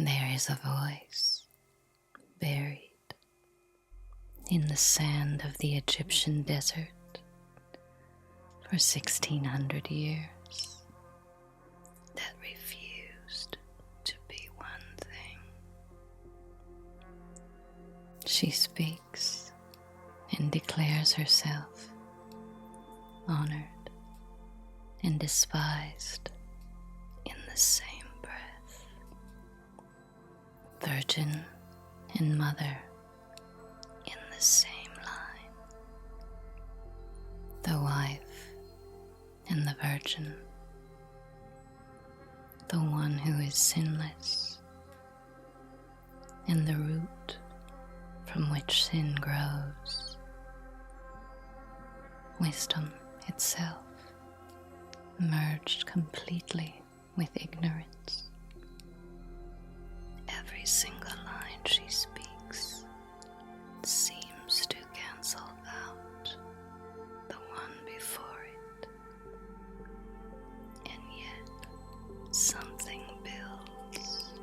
There is a voice buried in the sand of the Egyptian desert for 1600 years that refused to be one thing. She speaks and declares herself honored and despised in the same breath. Virgin and mother in the same line. The wife and the virgin. The one who is sinless and the root from which sin grows. Wisdom itself, merged completely with ignorance. Every single line she speaks seems to cancel out the one before it, and yet something builds,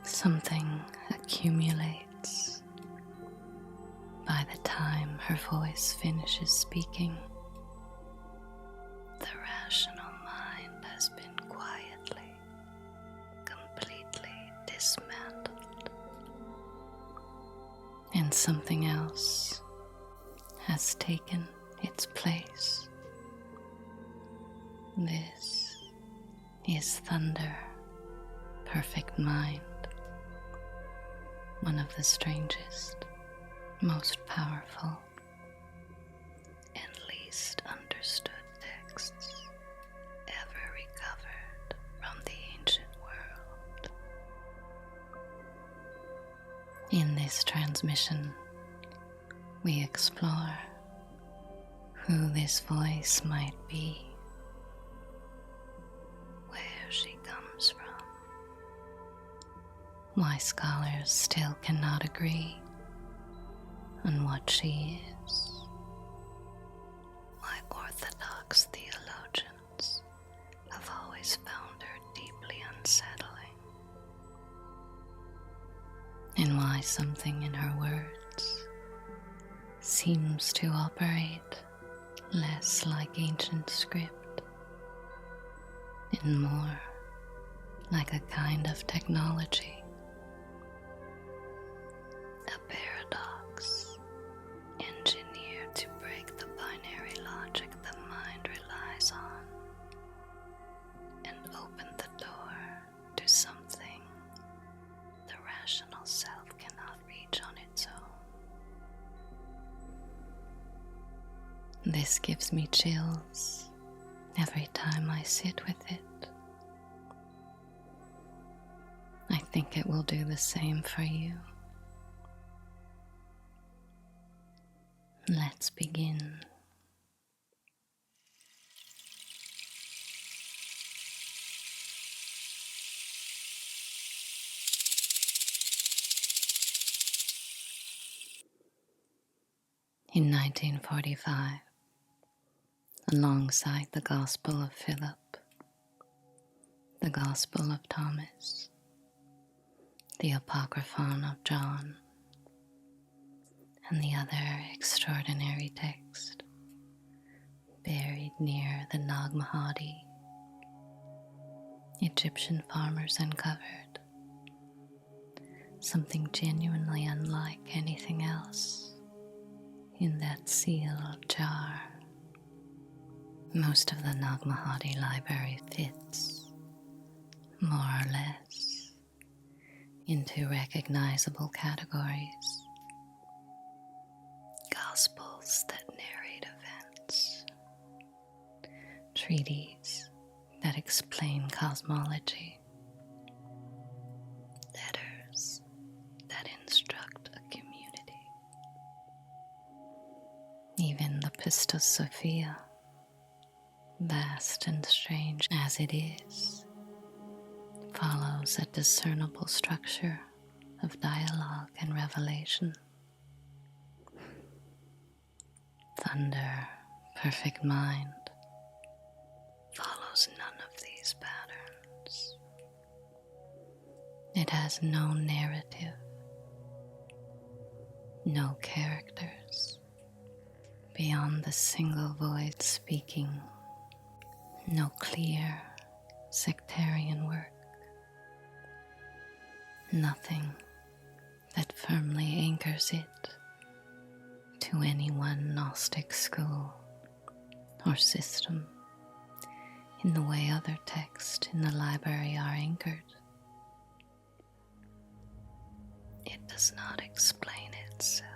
something accumulates. By the time her voice finishes speaking, the rational mind has been quietly, completely dismantled, and something else has taken its place. This is thunder, perfect mind, one of the strangest, most powerful, and least understood texts ever recovered from the ancient world. In this transmission, we explore who this voice might be, where she comes from, why scholars still cannot agree on what she is, why Orthodox theologians have always found her deeply unsettling, and why something in her words seems to operate less like ancient script and more like a kind of technology, a paradox engineered to break the binary logic the mind relies on and open the door to something the rational self cannot reach on its own. This gives me chills every time I sit with it. I think it will do the same for you. Let's begin. In 1945, alongside the Gospel of Philip, the Gospel of Thomas, the Apocryphon of John, and the other extraordinary text buried near the Nag Hammadi, Egyptian farmers uncovered something genuinely unlike anything else in that sealed jar. Most of the Nag Hammadi library fits, more or less, into recognizable categories. Gospels that narrate events, treatises that explain cosmology, letters that instruct a community. Even the Pistos Sophia, vast and strange as it is, follows a discernible structure of dialogue and revelation. Thunder, perfect mind, follows none of these patterns. It has no narrative, no characters beyond the single voice speaking, no clear sectarian work, nothing that firmly anchors it to any one Gnostic school or system in the way other texts in the library are anchored. It does not explain itself.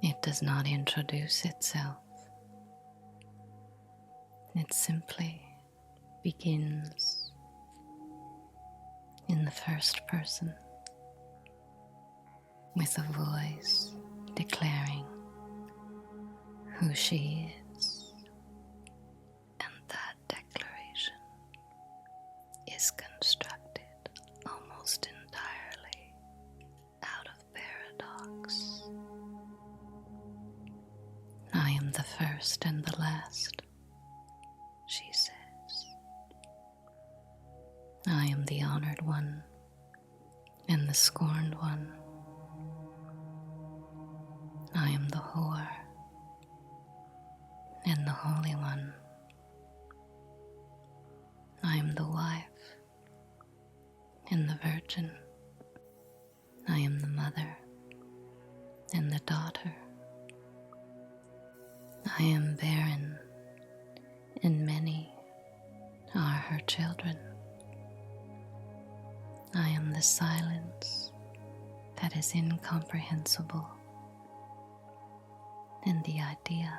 It does not introduce itself. It simply begins in the first person with a voice declaring who she is, and that declaration is constructed almost entirely out of paradox. I am the first and the last, she says. I am the honored one and the scorned one. I am the whore and the holy one. I am the wife and the virgin. I am the mother and the daughter. I am barren, and many are her children. I am the silence that is incomprehensible, and the idea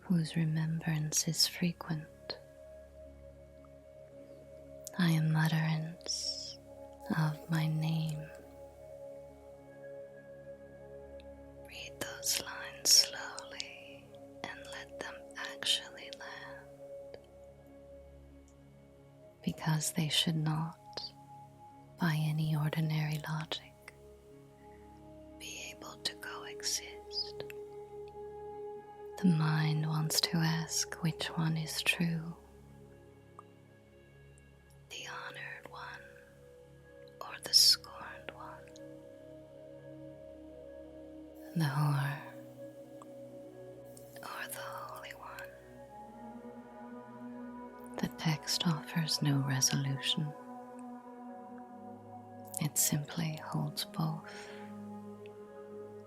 whose remembrance is frequent. I am utterance of my name. Read those lines slowly and let them actually land, because they should not, by any ordinary logic, be able to coexist. The mind wants to ask which one is true, the honored one or the scorned one, the whore or the holy one. The text offers no resolution. It simply holds both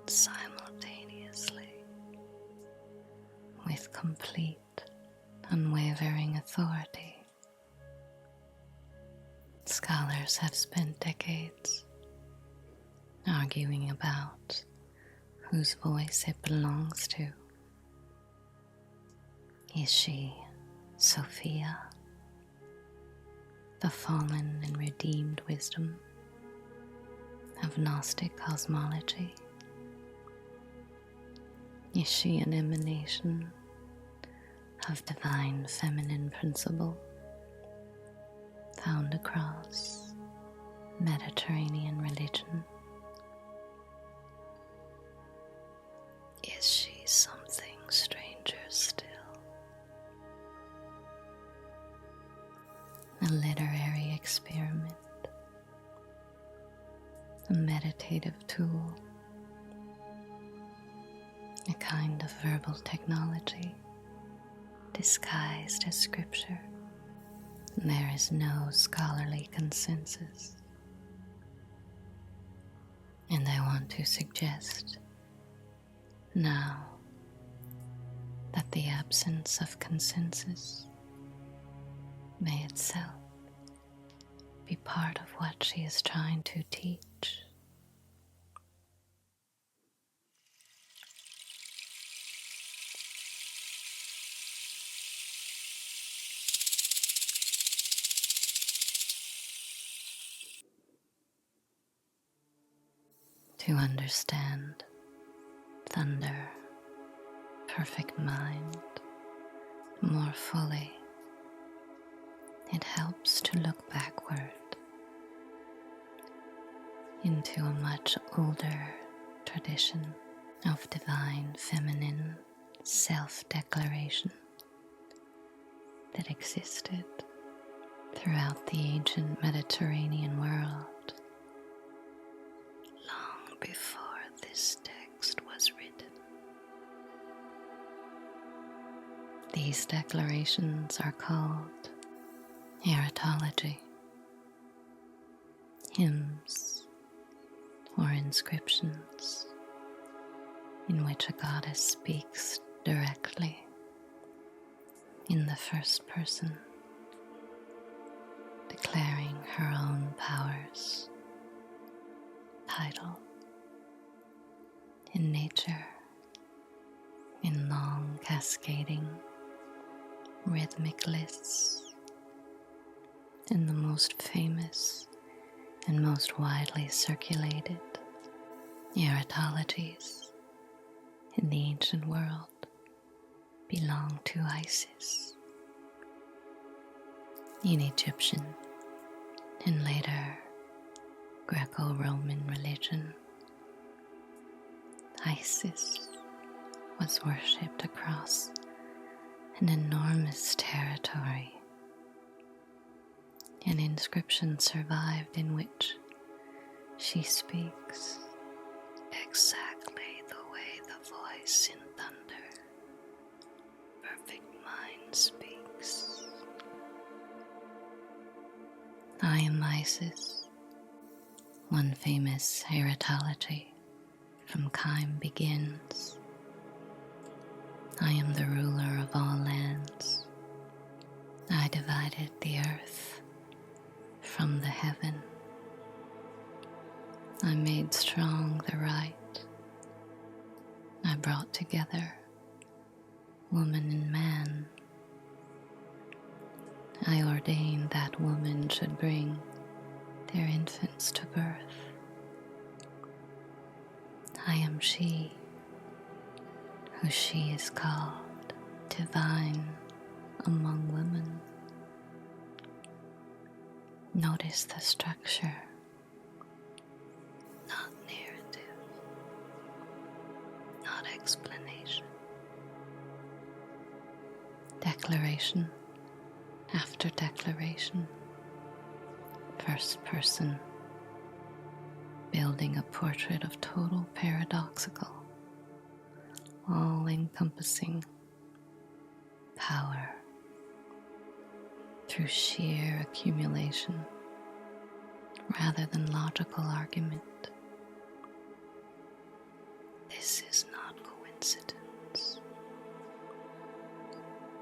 simultaneously with complete, unwavering authority. Scholars have spent decades arguing about whose voice it belongs to. Is she Sophia, the fallen and redeemed wisdom of Gnostic cosmology? Is she an emanation of divine feminine principle found across Mediterranean religion? Is she something stranger still? A literary experiment, a meditative tool, a kind of verbal technology disguised as scripture. There is no scholarly consensus, and I want to suggest now that the absence of consensus may itself be part of what she is trying to teach. To understand thunder, perfect mind, more fully, it helps to look backward into a much older tradition of divine feminine self-declaration that existed throughout the ancient Mediterranean world, long before this text was written. These declarations are called Aretalogy, hymns or inscriptions in which a goddess speaks directly in the first person, declaring her own powers, title, in nature, in long cascading rhythmic lists, in the most famous and most widely circulated Aretalogies in the ancient world belong to Isis. In Egyptian and later Greco-Roman religion, Isis was worshipped across an enormous territory. An inscription survived in which she speaks exactly the way the voice in thunder, perfect mind, speaks. I am Isis, one famous Aretalogy from Kime begins. I am the ruler of all lands. I divided the earth from the heaven. I made strong the right. I brought together woman and man. I ordained that woman should bring their infants to birth. I am she, who she is called divine among women. Notice the structure, not narrative, not explanation. Declaration after declaration, first person, building a portrait of total paradoxical, all-encompassing power through sheer accumulation rather than logical argument. This is not coincidence.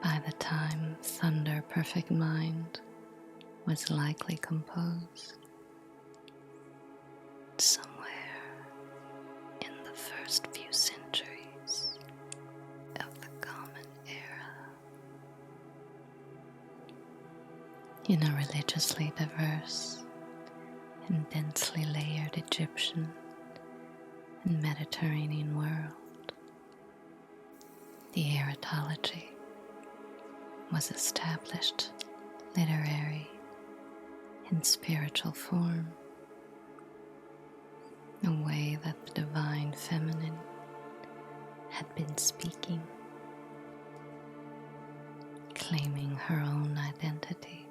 By the time Thunder Perfect Mind was likely composed, somewhere in the first few centuries of the Common Era, in a religiously diverse and densely layered Egyptian and Mediterranean world, the Aretalogy was established literary and spiritual form, a way that the divine feminine had been speaking, claiming her own identity,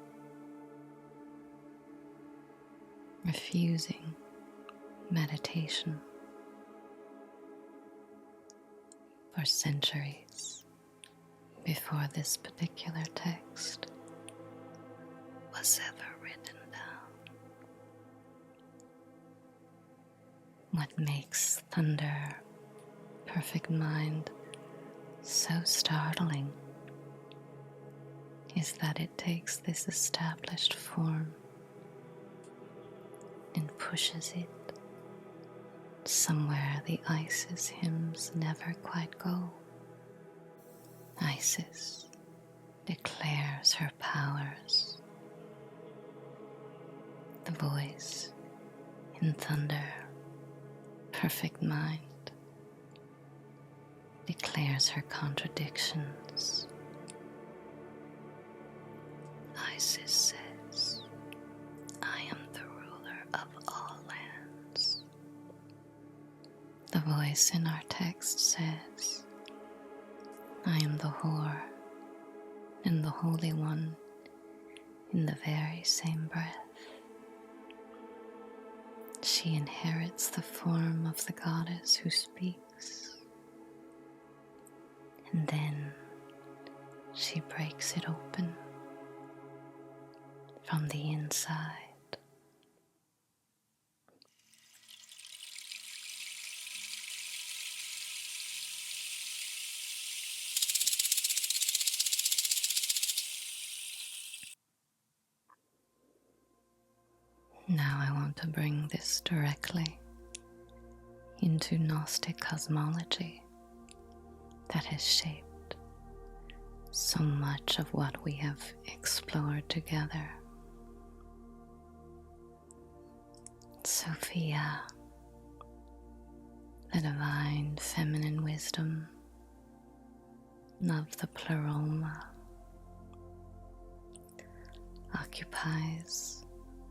refusing meditation. For centuries before this particular text was ever written down. What makes Thunder Perfect Mind so startling is that it takes this established form and pushes it somewhere the Isis hymns never quite go. Isis declares her powers. The voice in Thunder Perfect Mind declares her contradictions. Isis says, I am the ruler of all lands. The voice in our text says, I am the whore and the Holy One in the very same breath. She inherits the form of the goddess who speaks, and then she breaks it open from the inside. Now I want to bring this directly into Gnostic cosmology that has shaped so much of what we have explored together. Sophia, the divine feminine wisdom of the pleroma, occupies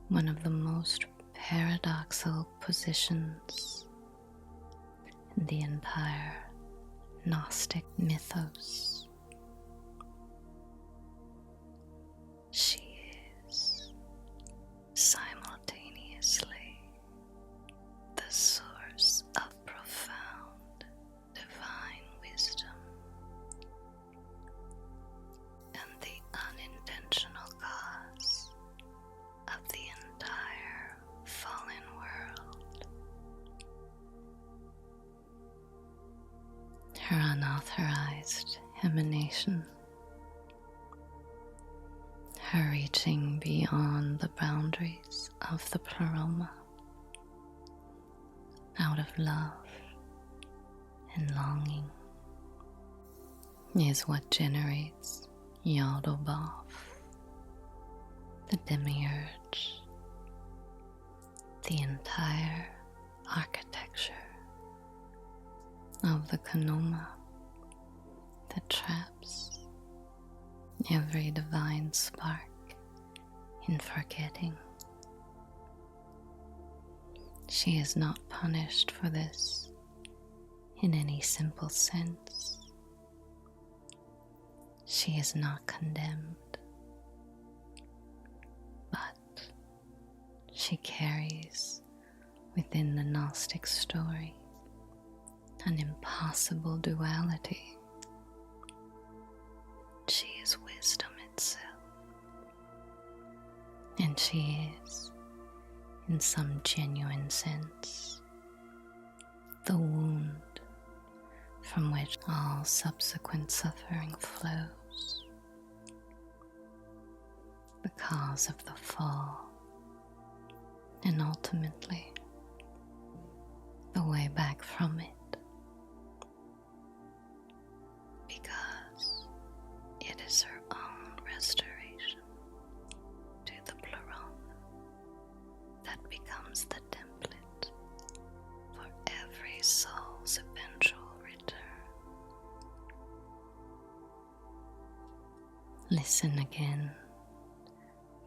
one of the most paradoxical positions in the entire Gnostic mythos. She is simultaneously the source of profound divine wisdom and the unintentional cause of the entire fallen world. Her unauthorized emanation, her reaching beyond the boundaries of the pleroma, out of love and longing, is what generates Yaldabaoth, the demiurge, the entire architecture of the Konoma that traps every divine spark in forgetting. She is not punished for this in any simple sense. She is not condemned, but she carries within the Gnostic story an impossible duality. She is wisdom itself, and she is, in some genuine sense, the wound from which all subsequent suffering flows, the cause of the fall, and ultimately the way back from it, because it is her own restoration to the pleroma that becomes the template for every soul's eventual return. Listen again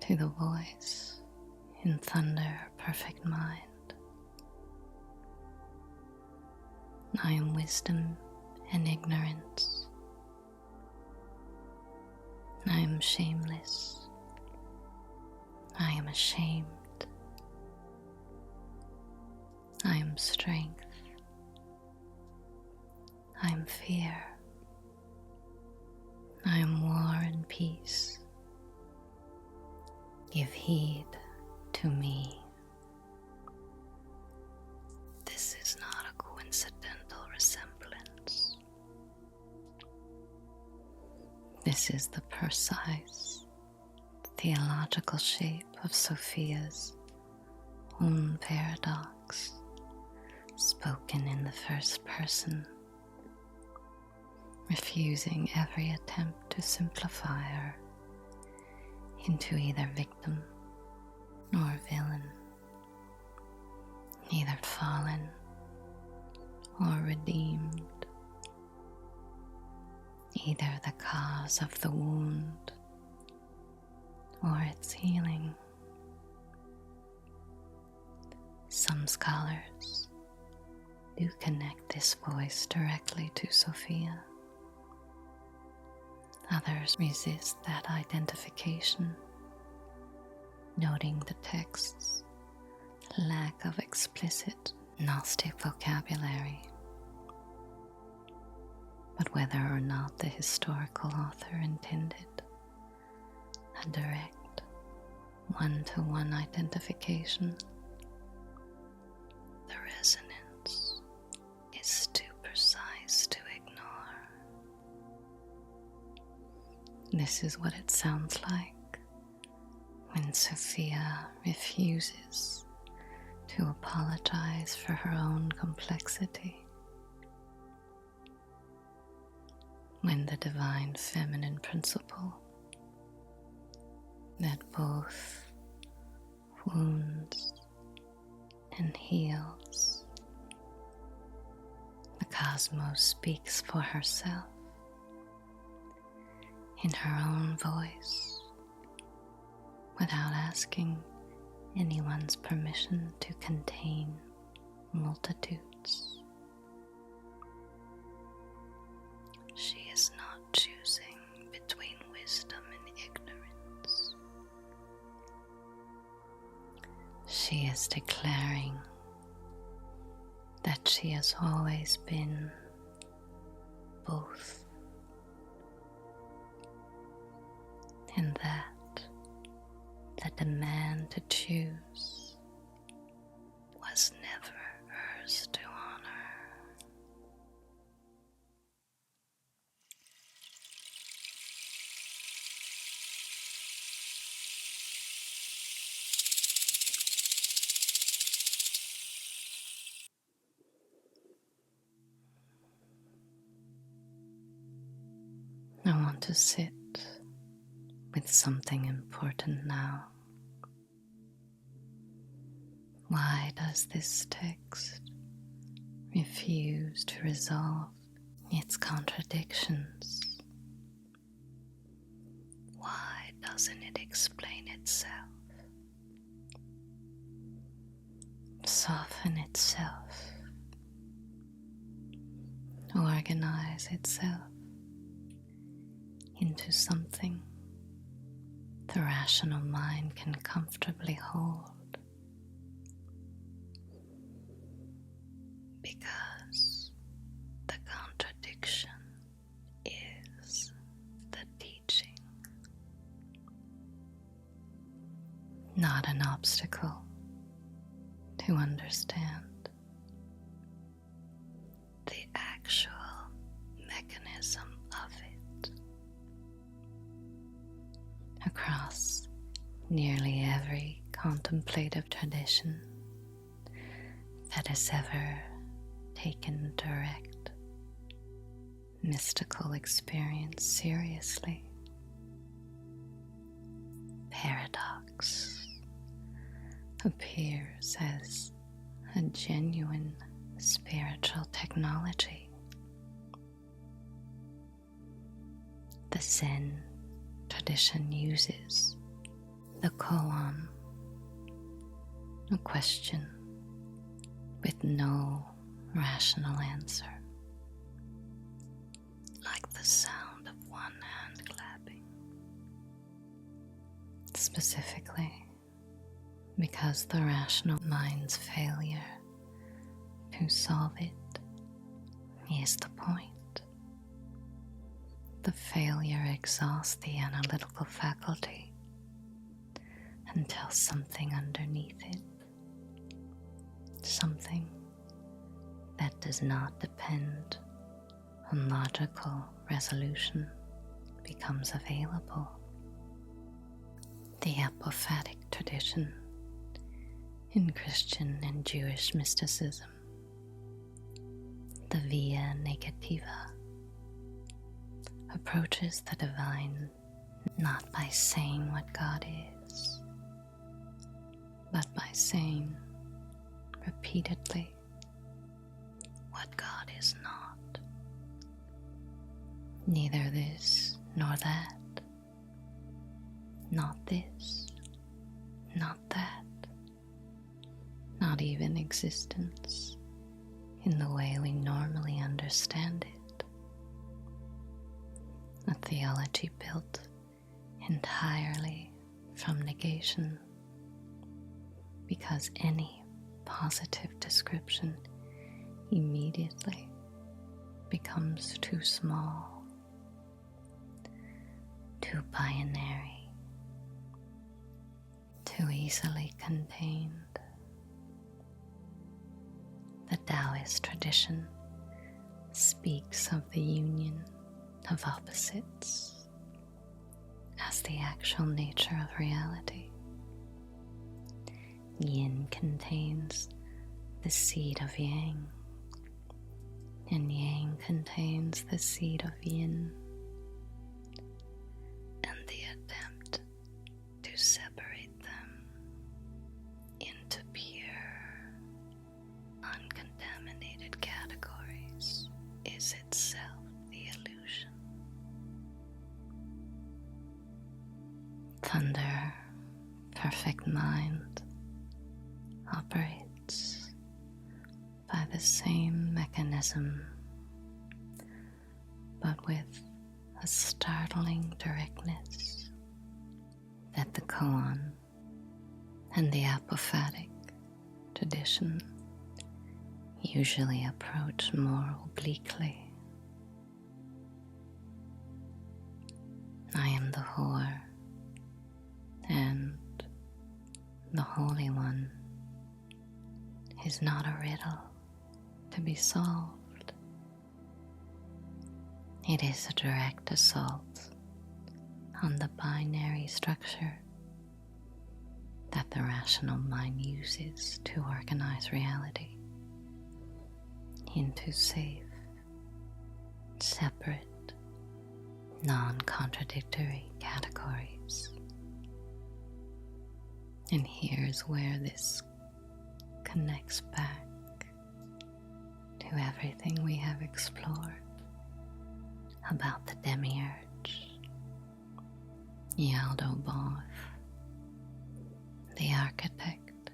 to the voice in thunder, perfect mind. I am wisdom and ignorance. I am shameless. I am ashamed. I am strength. I am fear. I am war and peace. Give heed to me. This is not a coincidental resemblance. This is the precise theological shape of Sophia's own paradox, spoken in the first person, refusing every attempt to simplify her into either victim or villain, either fallen or redeemed, either the cause of the wound or its healing. Some scholars do connect this voice directly to Sophia. Others resist that identification noting the text's lack of explicit Gnostic vocabulary, but whether or not the historical author intended a direct one-to-one identification, the resonance is too precise to ignore. This is what it sounds like when Sophia refuses to apologize for her own complexity, when the divine feminine principle that both wounds and heals, the cosmos speaks for herself in her own voice without asking anyone's permission to contain multitudes. She is not choosing between wisdom and ignorance. She is declaring that she has always been both, and that the demand to choose was never hers to honor. I want to sit with something important now. Why does this text refuse to resolve its contradictions? Why doesn't it explain itself, soften itself, organize itself into something the rational mind can comfortably hold? Because the contradiction is the teaching, not an obstacle to understand the actual mechanism of it. Across nearly every contemplative tradition that has ever taken direct mystical experience seriously, paradox appears as a genuine spiritual technology. The Zen tradition uses the koan, a question with no rational answer, like the sound of one hand clapping, specifically because the rational mind's failure to solve it is the point. The failure exhausts the analytical faculty until something underneath it, something that does not depend on logical resolution, becomes available. The apophatic tradition in Christian and Jewish mysticism, the via negativa, approaches the divine not by saying what God is, but by saying repeatedly what God is not. Neither this nor that, not this, not that, not even existence in the way we normally understand it. A theology built entirely from negation because any positive description immediately becomes too small, too binary, too easily contained. The Taoist tradition speaks of the union of opposites as the actual nature of reality. Yin contains the seed of yang, and yang contains the seed of yin, and the attempt to separate them into pure, uncontaminated categories is itself the illusion. Thunder, perfect mind, operates by the same mechanism, but with a startling directness that the koan and the apophatic tradition usually approach more obliquely. I am the whore, and the Holy One is not a riddle to be solved. It is a direct assault on the binary structure that the rational mind uses to organize reality into safe, separate, non-contradictory categories. And here's where this connects back to everything we have explored about the demiurge, Yaldo Both, the architect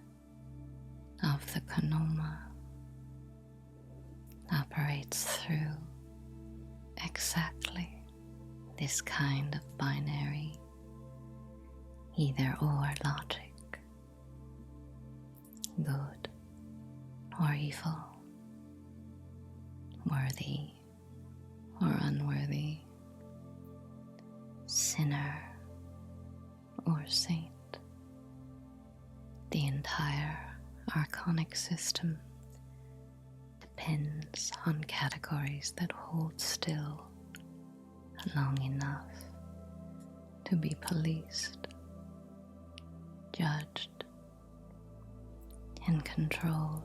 of the Konoma, operates through exactly this kind of binary either or logic, good or evil, worthy or unworthy, sinner or saint. The entire archonic system depends on categories that hold still long enough to be policed, judged, and controlled.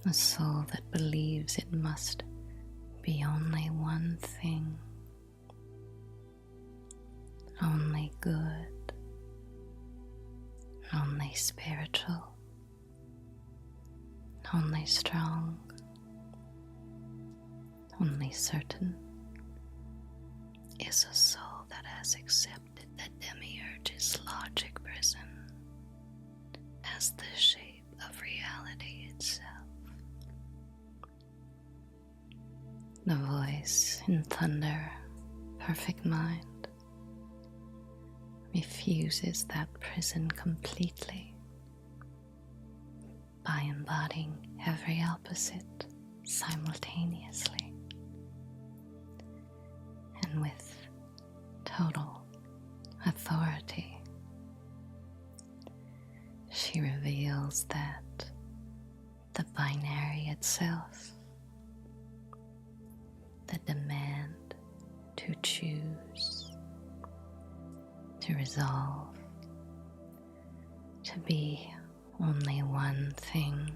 A soul that believes it must be only one thing, only good, only spiritual, only strong, only certain, is a soul that has accepted the demiurge's logic prison as the shape of reality itself. The voice in thunder, perfect mind, refuses that prison completely by embodying every opposite simultaneously and with total authority. She reveals that the binary itself, the demand to choose, to resolve, to be only one thing,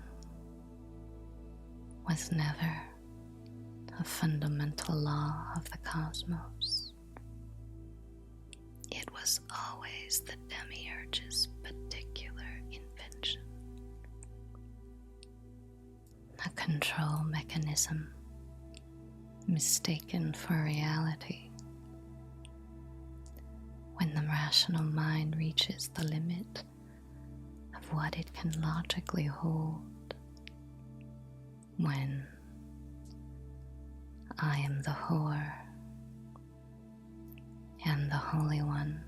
was never a fundamental law of the cosmos. It was always the demiurge's particular invention, a control mechanism mistaken for reality. When the rational mind reaches the limit of what it can logically hold, when I am the whore and the Holy One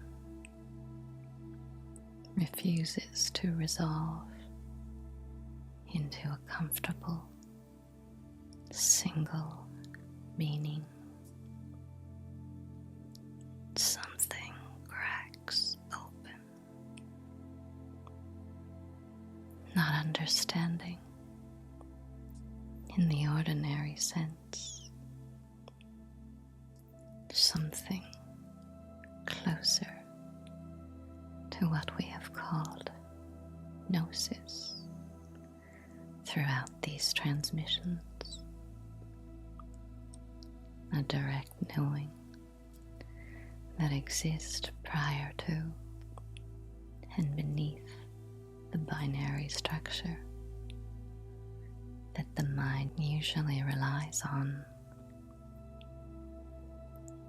refuses to resolve into a comfortable single meaning. Something cracks open, not understanding in the ordinary sense, something closer to what we have called Gnosis throughout these transmissions, a direct knowing that exists prior to and beneath the binary structure that the mind usually relies on.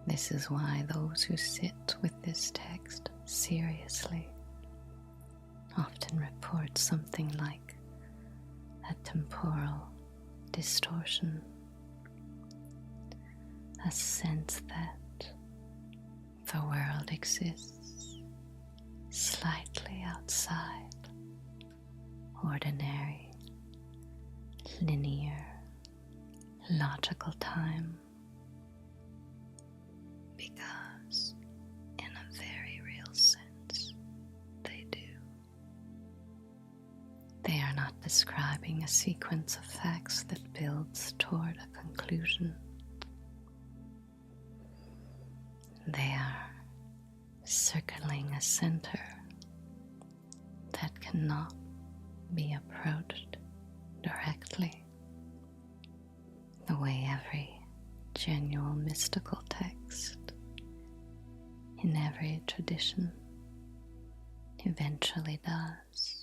This is why those who sit with this text seriously often report something like a temporal distortion, a sense that the world exists slightly outside ordinary, linear, logical time, because in a very real sense they do. They are not describing a sequence of facts that builds toward a conclusion. They are circling a center that cannot be approached directly, the way every genuine mystical text in every tradition eventually does.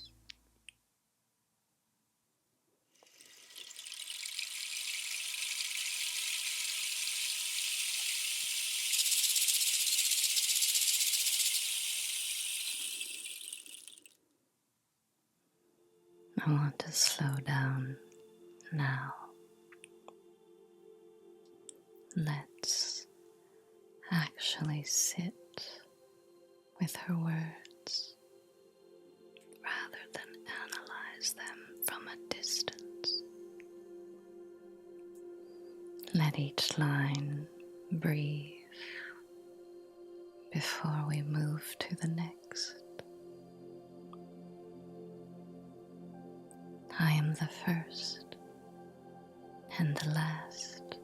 I want to slow down now. Let's actually sit with her words rather than analyze them from a distance. Let each line breathe before we move to the next. I am the first and the last.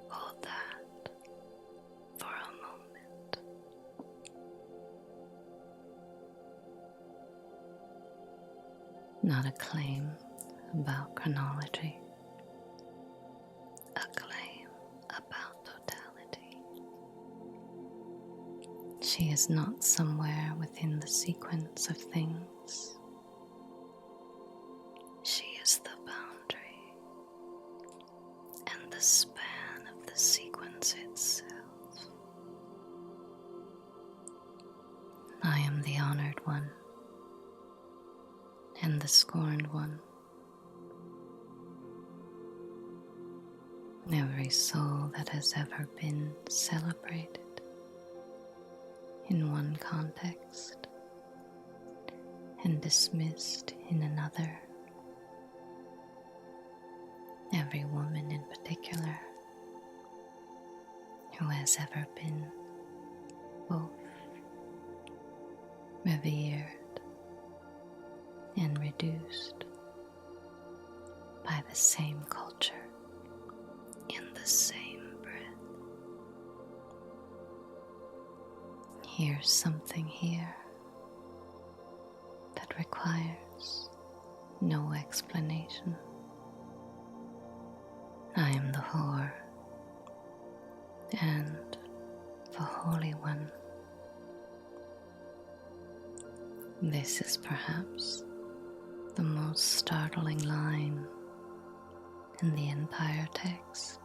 Hold that for a moment. Not a claim about chronology, a claim about totality. She is not somewhere within the sequence of things. She is the boundary and the span of the sequence itself. I am the honored one and the scorned one. Every soul that has ever been celebrated in one context and dismissed in another. Every woman in particular who has ever been both revered and reduced by the same culture in the same breath. Here's something here that requires no explanation. I am the whore and the Holy One. This is perhaps the most startling line in the entire text,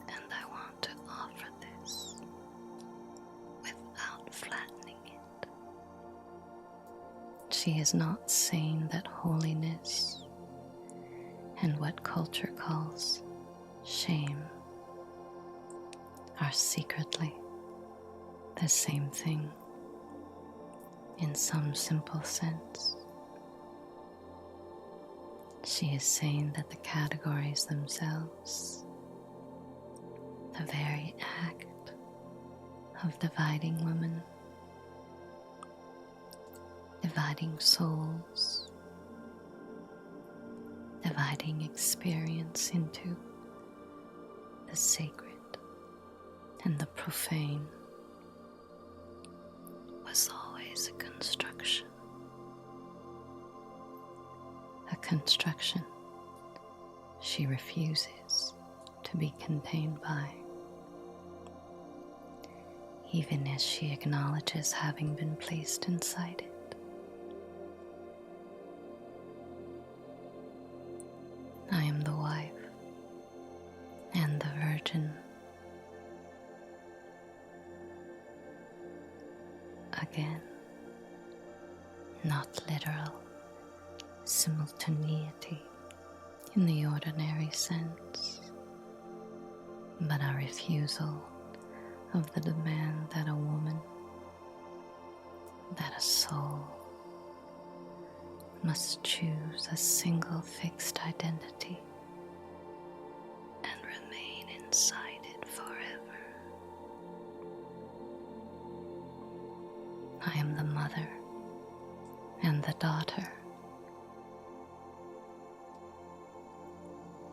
and I want to offer this without flattening it. She is not saying that holiness and what culture calls shame are secretly the same thing in some simple sense. She is saying that the categories themselves, the very act of dividing women, dividing souls, dividing experience into the sacred and the profane, was always a construction. A construction she refuses to be contained by, even as she acknowledges having been placed inside it. I am the wife and the virgin. Again, not literal simultaneity in the ordinary sense, but a refusal of the demand that a woman, that a soul, must choose a single fixed identity and remain inside it forever. I am the mother and the daughter.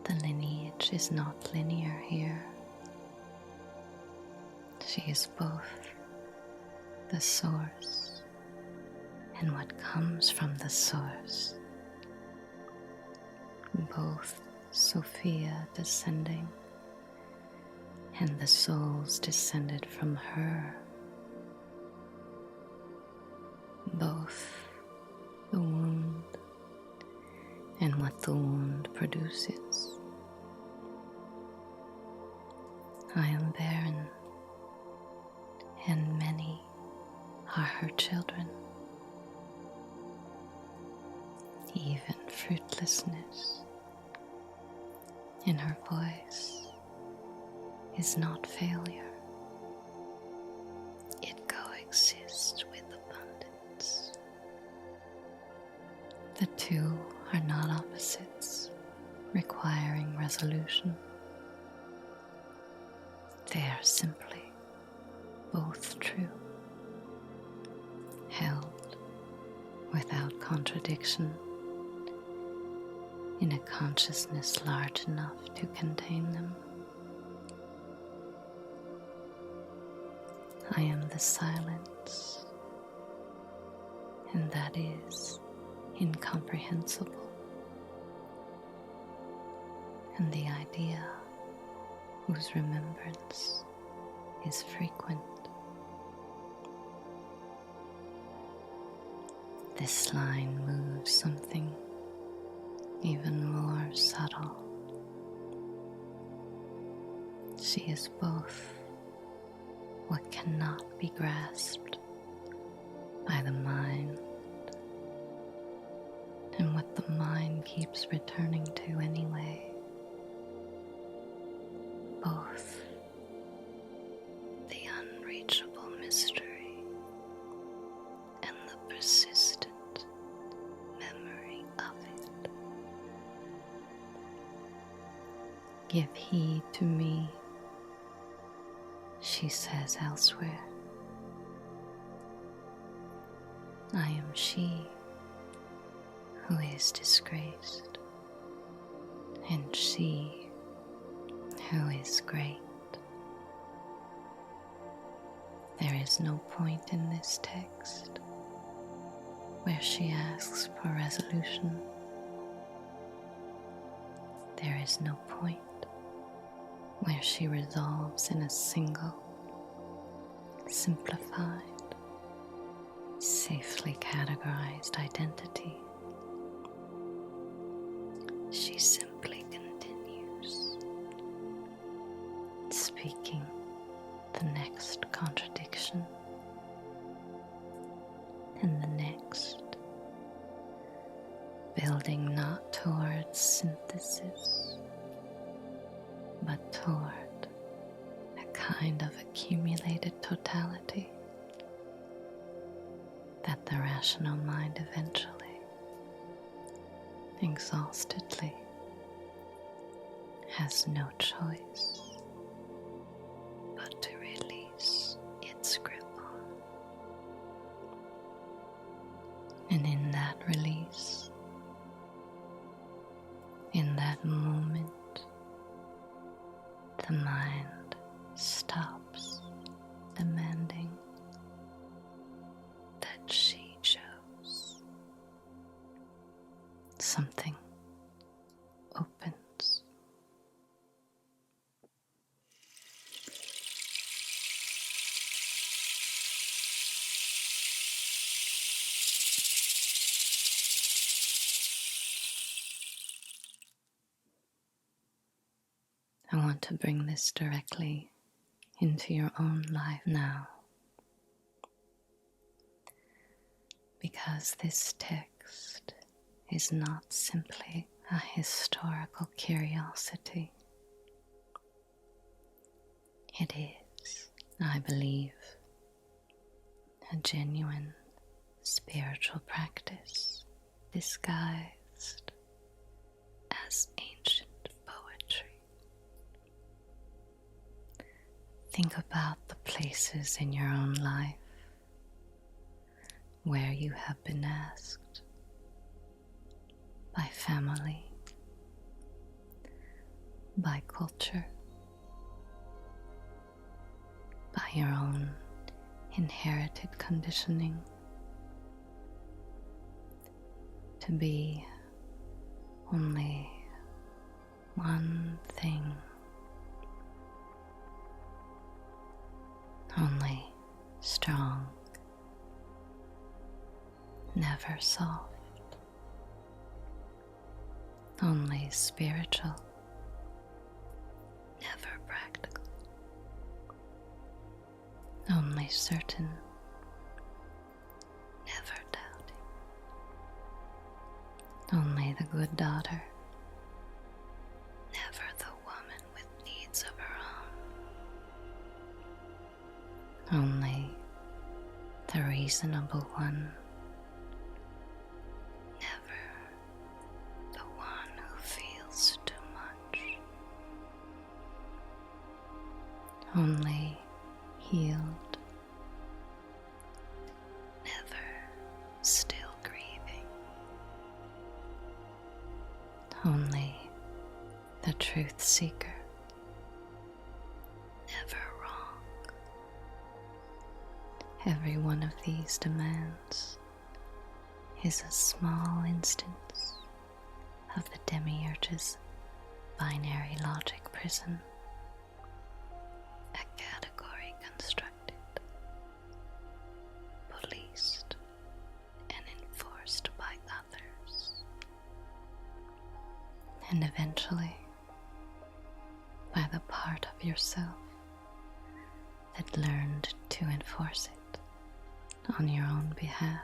The lineage is not linear here. She is both the source and what comes from the source, both Sophia descending and the souls descended from her, both the wound and what the wound produces. I am barren, and many are her children. Even fruitlessness in her voice is not failure. It coexists with abundance. The two are not opposites, requiring resolution. They are simply both true, held without contradiction in a consciousness large enough to contain them. I am the silence, and that is incomprehensible, and the idea whose remembrance is frequent. This line moves something even more subtle. She is both what cannot be grasped by the mind and what the mind keeps returning to anyway. Both the unreachable mystery and the persistent memory of it. Give heed to me, she says elsewhere. I am she who is disgraced, and she who is great. There is no point in this text where she asks for resolution. There is no point where she resolves in a single, simplified, safely categorized identity. She simply continues, speaking the next contradiction and the next, building not towards synthesis, but toward a kind of accumulated totality that the rational mind eventually, exhaustedly, has no choice but to release its grip on. And in that release, in that moment, the mind stops demanding that she chose. Something opens. I want to bring this directly into your own life now, because this text is not simply a historical curiosity. It is, I believe, a genuine spiritual practice disguised as ancient poetry. Think about the places in your own life where you have been asked by family, by culture, by your own inherited conditioning to be only one thing, only strong, never soft, only spiritual, never practical, only certain, never doubting, only the good daughter, never the woman with needs of her own, only the reasonable one, never the one who feels too much, only healed, never still grieving, only the truth seeker, never wrong. Every one of these demands is a small instance of the demiurge's binary logic prison, a category constructed, policed, and enforced by others, and eventually by the part of yourself that learned to enforce it on your own behalf.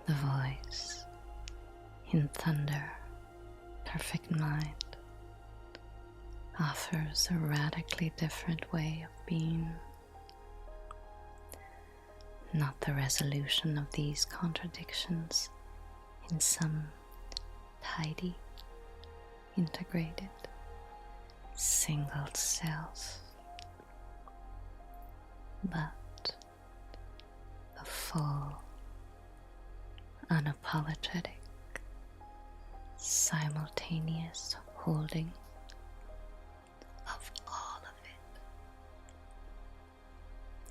The voice in thunder, perfect mind, offers a radically different way of being. Not the resolution of these contradictions in some tidy, integrated, single self, but the full, unapologetic, simultaneous holding of all of it.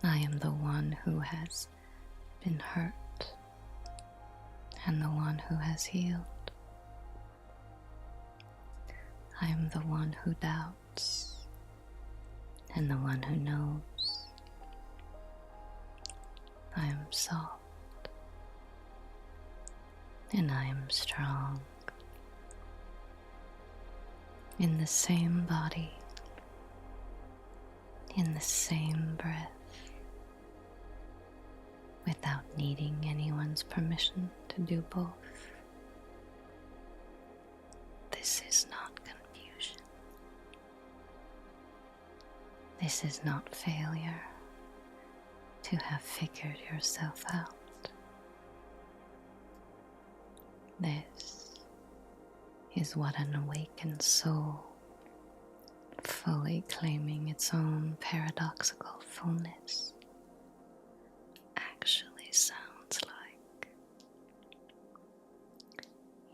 I am the one who has been hurt and the one who has healed. I am the one who doubts and the one who knows. I am soft and I am strong. In the same body, in the same breath, without needing anyone's permission to do both. This is not confusion. This is not failure to have figured yourself out. This is what an awakened soul, fully claiming its own paradoxical fullness, actually sounds like.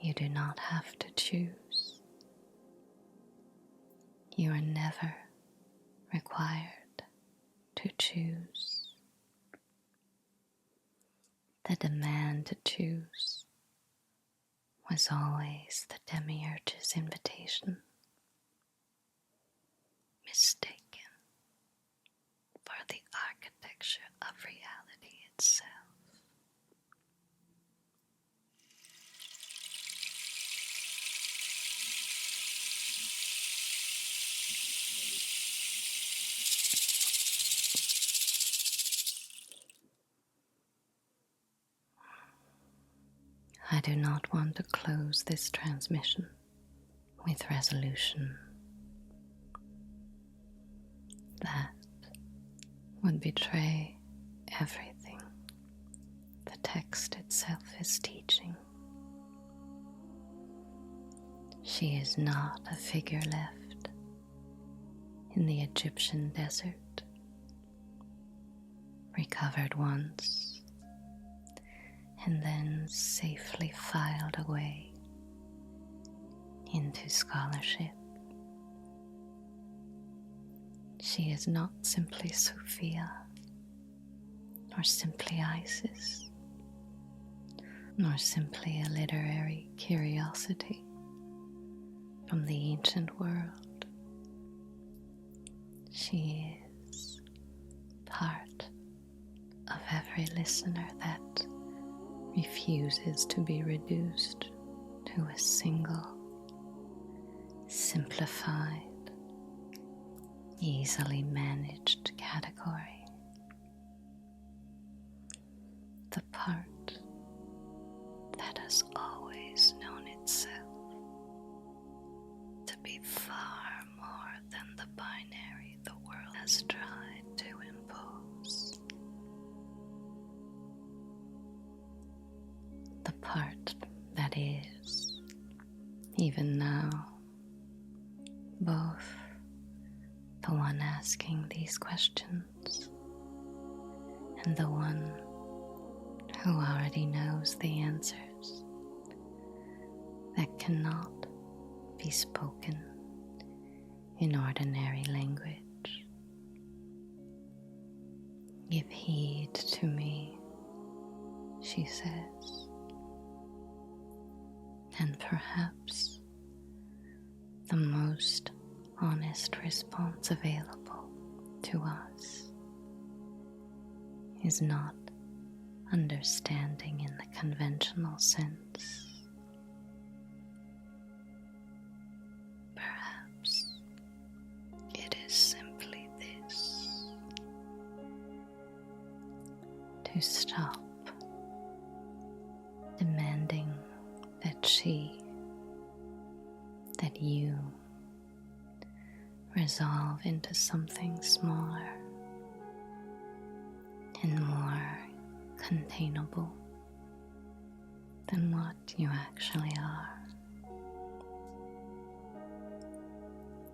You do not have to choose. You are never required to choose. The demand to choose was always the demiurge's invitation, mistaken for the architecture of reality itself. I do not want to close this transmission with resolution. That would betray everything the text itself is teaching. She is not a figure left in the Egyptian desert, recovered once, and then safely filed away into scholarship. She is not simply Sophia, nor simply Isis, nor simply a literary curiosity from the ancient world. She is part of every listener that refuses to be reduced to a single, simplified, easily managed category. The part that has always known itself to be far more than the binary the world has tried to impose. The part that is, even now, both the one asking these questions and the one who already knows the answers that cannot be spoken in ordinary language. Give heed to me, she says, and perhaps the most honest response available to us is not understanding in the conventional sense. Perhaps it is simply this: to stop demanding that that you resolve into something smaller and more containable than what you actually are.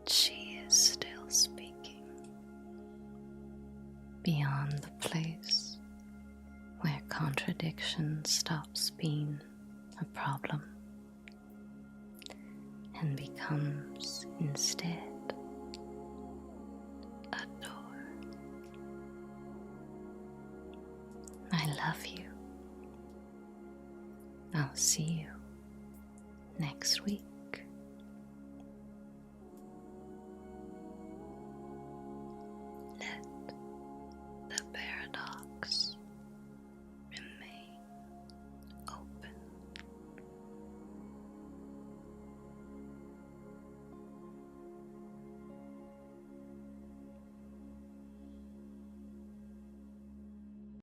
She is still speaking beyond the place where contradiction stops being a problem and becomes instead a door. I love you. I'll see you next week.